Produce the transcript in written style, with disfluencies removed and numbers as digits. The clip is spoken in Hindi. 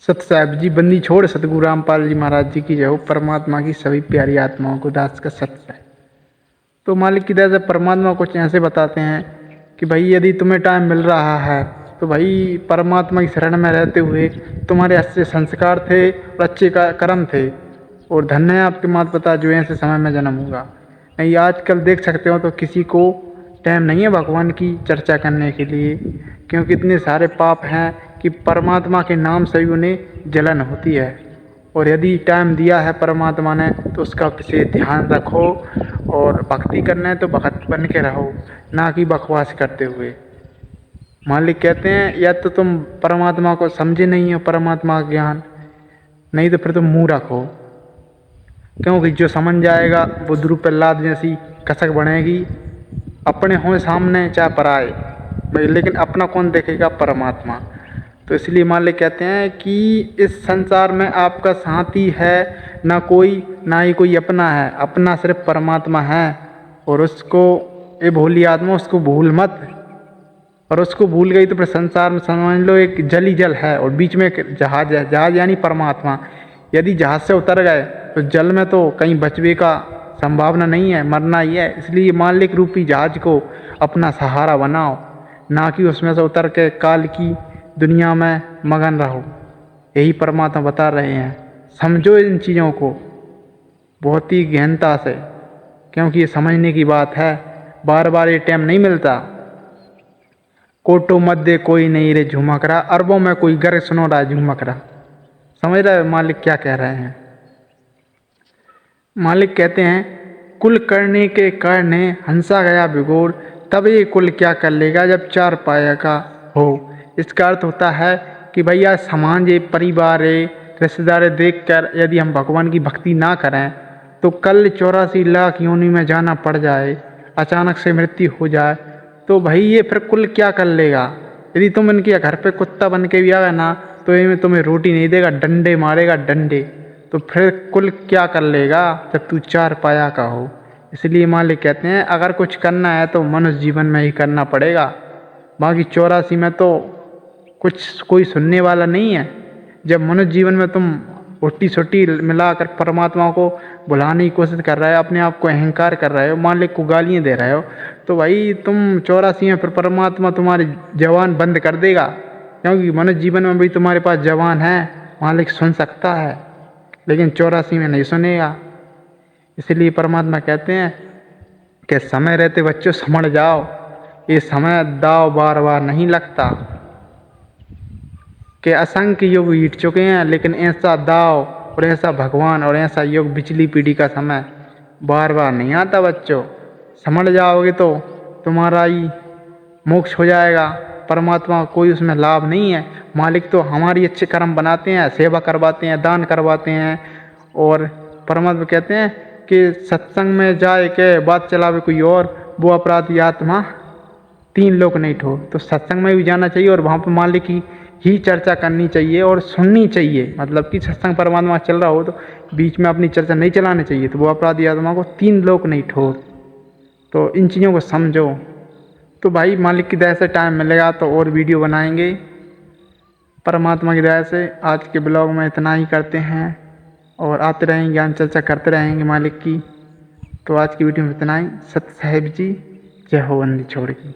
सत साहिब जी बंदी छोड़ सतगुरु रामपाल जी महाराज जी की जय हो। परमात्मा की सभी प्यारी आत्माओं को दास का सत है। तो मालिक की दया से परमात्मा कुछ ऐसे बताते हैं कि भाई यदि तुम्हें टाइम मिल रहा है तो भाई परमात्मा की शरण में रहते हुए तुम्हारे अच्छे संस्कार थे और अच्छे का कर्म थे और धन्य है आपके माता पिता जो ऐसे समय में जन्म होगा। नहीं आजकल देख सकते हो तो किसी को टाइम नहीं है भगवान की चर्चा करने के लिए, क्योंकि इतने सारे पाप हैं कि परमात्मा के नाम से ही उन्हें जलन होती है। और यदि टाइम दिया है परमात्मा ने तो उसका विशेष ध्यान रखो और भक्ति करना है तो भक्त बन के रहो, ना कि बकवास करते हुए। मालिक कहते हैं या तो तुम परमात्मा को समझे नहीं हो, परमात्मा का ज्ञान नहीं तो फिर तुम मुँह रखो, क्योंकि जो समझ जाएगा वो ध्रुव प्रहलाद जैसी कसक बनेगी। अपने हों सामने चाहे पराए भाई, लेकिन अपना कौन देखेगा? परमात्मा। तो इसलिए मालिक कहते हैं कि इस संसार में आपका साथी है ना कोई, ना ही कोई अपना है, अपना सिर्फ परमात्मा है। और उसको ये भोली आत्मा उसको भूल मत, और उसको भूल गई तो फिर संसार में समझ लो एक जल ही जल है और बीच में एक जहाज है, जहाज यानी परमात्मा। यदि जहाज से उतर गए तो जल में तो कहीं बचने का संभावना नहीं है, मरना ही है। इसलिए मालिक रूपी जहाज को अपना सहारा बनाओ, ना कि उसमें से उतर के काल की दुनिया में मगन रहो। यही परमात्मा बता रहे हैं। समझो इन चीज़ों को बहुत ही गहनता से, क्योंकि ये समझने की बात है। बार बार ये टाइम नहीं मिलता। कोटो मध्य कोई नहीं रे झुमक रहा, अरबों में कोई गर्ग सुनो रहा झुमक रहा। समझ रहे हो मालिक क्या कह रहे हैं? मालिक कहते हैं कुल करने के करने हंसा गया भिगोर, तब ये कुल क्या कर लेगा जब चार पाया का हो। इसका अर्थ होता है कि भैया समाज है, परिवार है, रिश्तेदार देख कर यदि हम भगवान की भक्ति ना करें तो कल 84 लाख योनि में जाना पड़ जाए, अचानक से मृत्यु हो जाए, तो भाई ये फिर कुल क्या कर लेगा? यदि तुम इनके घर पे कुत्ता बन के भी आएगा ना तो ये तुम्हें रोटी नहीं देगा, डंडे मारेगा डंडे। तो फिर कुल क्या कर लेगा जब तू चार पाया का हो। इसलिए मालिक कहते हैं अगर कुछ करना है तो मनुष्य जीवन में ही करना पड़ेगा, बाकी 84 में तो कुछ कोई सुनने वाला नहीं है। जब मनुष्य जीवन में तुम उल्टी सुट्टी मिलाकर परमात्मा को भुलाने की कोशिश कर रहे हो, अपने आप को अहंकार कर रहे हो, मालिक को गालियाँ दे रहे हो, तो भाई तुम 84 में फिर परमात्मा तुम्हारी जवान बंद कर देगा, क्योंकि मनुष्य जीवन में भी तुम्हारे पास जवान है, मालिक सुन सकता है, लेकिन 84 में नहीं सुनेगा। इसलिए परमात्मा कहते हैं कि समय रहते बच्चों समझ जाओ, ये समय दाव बार बार नहीं लगता। कि असंख्य युग बीत चुके हैं, लेकिन ऐसा दाव और ऐसा भगवान और ऐसा युग पिछली पीढ़ी का समय बार बार नहीं आता बच्चों। समझ जाओगे तो तुम्हारा ही मोक्ष हो जाएगा। परमात्मा कोई उसमें लाभ नहीं है। मालिक तो हमारी अच्छे कर्म बनाते हैं, सेवा करवाते हैं, दान करवाते हैं। और परमात्मा कहते हैं कि सत्संग में जाए के बात चलावे कोई और, वो अपराधी आत्मा 3 लोक नहीं ठो। तो सत्संग में भी जाना चाहिए और वहाँ पर मालिक की ही चर्चा करनी चाहिए और सुननी चाहिए। मतलब कि सत्संग परमात्मा चल रहा हो तो बीच में अपनी चर्चा नहीं चलानी चाहिए, तो वो अपराधी आत्मा को 3 लोक नहीं ठोर। तो इन चीज़ों को समझो। तो भाई मालिक की दया से टाइम मिलेगा तो और वीडियो बनाएंगे। परमात्मा की दया से आज के ब्लॉग में इतना ही करते हैं और आते रहेंगे, ज्ञान चर्चा करते रहेंगे मालिक की। तो आज की वीडियो में इतना ही। सत साहिब जी, जय हो बंदी छोड़ की।